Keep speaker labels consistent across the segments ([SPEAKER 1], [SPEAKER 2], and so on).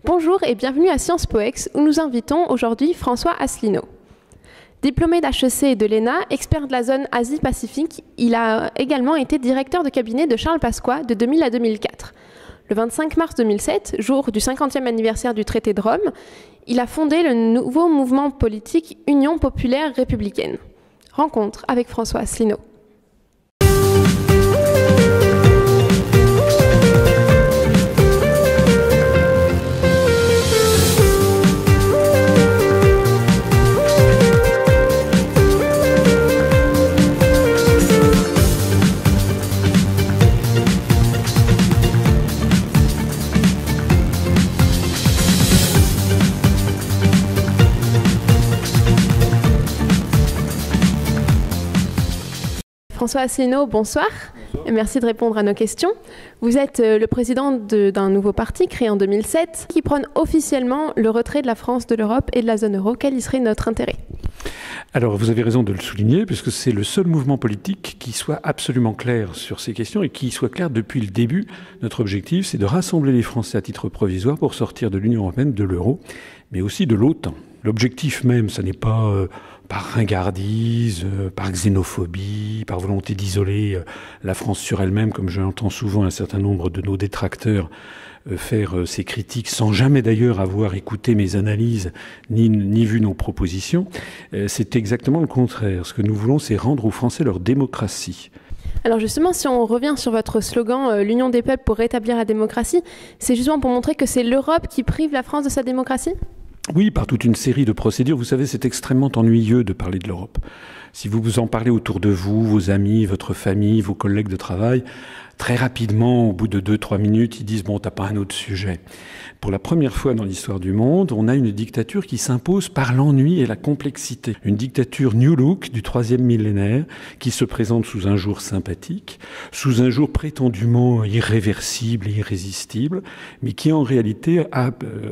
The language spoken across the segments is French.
[SPEAKER 1] Bonjour et bienvenue à Sciences Po Ex où nous invitons aujourd'hui François Asselineau. Diplômé d'HEC et de l'ENA, expert de la zone Asie-Pacifique, il a également été directeur de cabinet de Charles Pasqua de 2000 à 2004. Le 25 mars 2007, jour du 50e anniversaire du traité de Rome, il a fondé le nouveau mouvement politique Union populaire républicaine. Rencontre avec François Asselineau. François Asselineau, bonsoir. Bonsoir. Merci de répondre à nos questions. Vous êtes le président d'un nouveau parti créé en 2007 qui prône officiellement le retrait de la France de l'Europe et de la zone euro. Quel y serait notre intérêt ?
[SPEAKER 2] Alors, vous avez raison de le souligner, puisque c'est le seul mouvement politique qui soit absolument clair sur ces questions et qui soit clair depuis le début. Notre objectif, c'est de rassembler les Français à titre provisoire pour sortir de l'Union européenne, de l'euro, mais aussi de l'OTAN. L'objectif même, ça n'est pas par ringardise, par xénophobie, par volonté d'isoler la France sur elle-même, comme j'entends souvent un certain nombre de nos détracteurs faire ces critiques sans jamais d'ailleurs avoir écouté mes analyses ni vu nos propositions. C'est exactement le contraire. Ce que nous voulons, c'est rendre aux Français leur démocratie.
[SPEAKER 1] Alors justement, si on revient sur votre slogan « L'union des peuples pour rétablir la démocratie », c'est justement pour montrer que c'est l'Europe qui prive la France de sa démocratie ?
[SPEAKER 2] Oui, par toute une série de procédures. Vous savez, c'est extrêmement ennuyeux de parler de l'Europe. Si vous vous en parlez autour de vous, vos amis, votre famille, vos collègues de travail, très rapidement, au bout de 2-3 minutes, ils disent « bon, t'as pas un autre sujet ». Pour la première fois dans l'histoire du monde, on a une dictature qui s'impose par l'ennui et la complexité. Une dictature New Look du 3e millénaire qui se présente sous un jour sympathique, sous un jour prétendument irréversible et irrésistible, mais qui en réalité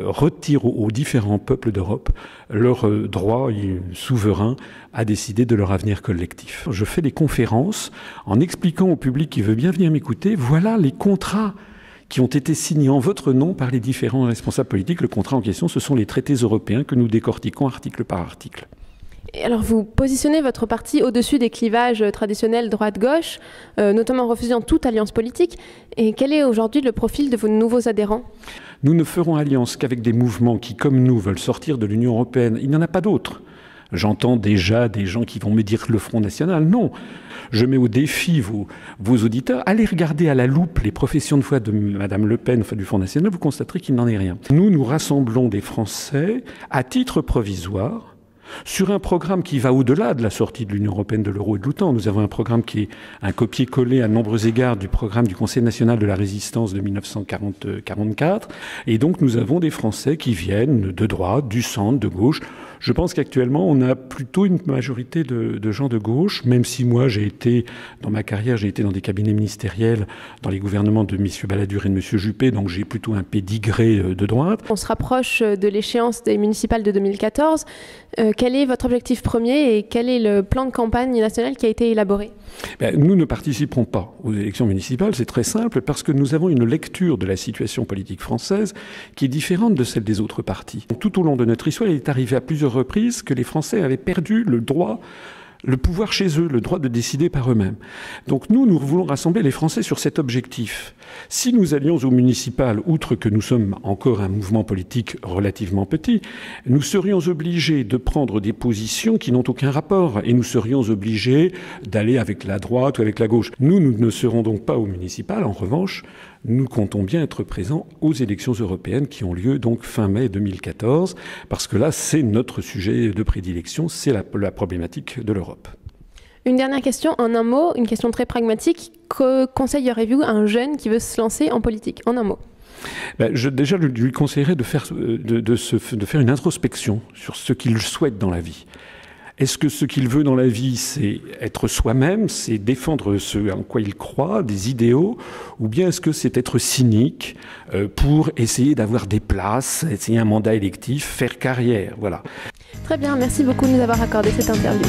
[SPEAKER 2] retire aux différents peuples d'Europe leur droit souverain à décider de leur avenir collectif. Je fais des conférences en expliquant au public qui veut bien venir m'écouter, voilà les contrats qui ont été signés en votre nom par les différents responsables politiques. Le contrat en question, ce sont les traités européens que nous décortiquons article par article.
[SPEAKER 1] Et alors vous positionnez votre parti au-dessus des clivages traditionnels droite-gauche, notamment en refusant toute alliance politique. Et quel est aujourd'hui le profil de vos nouveaux adhérents ?
[SPEAKER 2] Nous ne ferons alliance qu'avec des mouvements qui, comme nous, veulent sortir de l'Union européenne. Il n'y en a pas d'autres. J'entends déjà des gens qui vont me dire le Front National. Non, je mets au défi vos auditeurs. Allez regarder à la loupe les professions de foi de Mme Le Pen, du Front National, vous constaterez qu'il n'en est rien. Nous rassemblons des Français à titre provisoire sur un programme qui va au-delà de la sortie de l'Union européenne, de l'euro et de l'OTAN. Nous avons un programme qui est un copier-coller à nombreux égards du programme du Conseil national de la résistance de 1944. Et donc nous avons des Français qui viennent de droite, du centre, de gauche. Je pense qu'actuellement, on a plutôt une majorité de gens de gauche, même si moi, dans ma carrière, j'ai été dans des cabinets ministériels, dans les gouvernements de M. Balladur et de M. Juppé, donc j'ai plutôt un pédigré de droite.
[SPEAKER 1] On se rapproche de l'échéance des municipales de 2014. Quel est votre objectif premier et quel est le plan de campagne national qui a été élaboré ?
[SPEAKER 2] Nous ne participerons pas aux élections municipales, c'est très simple, parce que nous avons une lecture de la situation politique française qui est différente de celle des autres partis. Tout au long de notre histoire, il est arrivé à plusieurs reprises que les Français avaient perdu le pouvoir chez eux, le droit de décider par eux-mêmes. Donc nous voulons rassembler les Français sur cet objectif. Si nous allions aux municipales, outre que nous sommes encore un mouvement politique relativement petit, nous serions obligés de prendre des positions qui n'ont aucun rapport et nous serions obligés d'aller avec la droite ou avec la gauche. Nous ne serons donc pas aux municipales. En revanche, nous comptons bien être présents aux élections européennes qui ont lieu donc fin mai 2014, parce que là, c'est notre sujet de prédilection, c'est la problématique de l'Europe.
[SPEAKER 1] Une dernière question, en un mot, une question très pragmatique. Que conseilleriez-vous à un jeune qui veut se lancer en politique, en un mot ?
[SPEAKER 2] Je lui conseillerais de faire une introspection sur ce qu'il souhaite dans la vie. Est-ce que ce qu'il veut dans la vie, c'est être soi-même, c'est défendre ce en quoi il croit, des idéaux, ou bien est-ce que c'est être cynique pour essayer d'avoir des places, essayer un mandat électif, faire carrière, voilà.
[SPEAKER 1] Très bien, merci beaucoup de nous avoir accordé cette interview.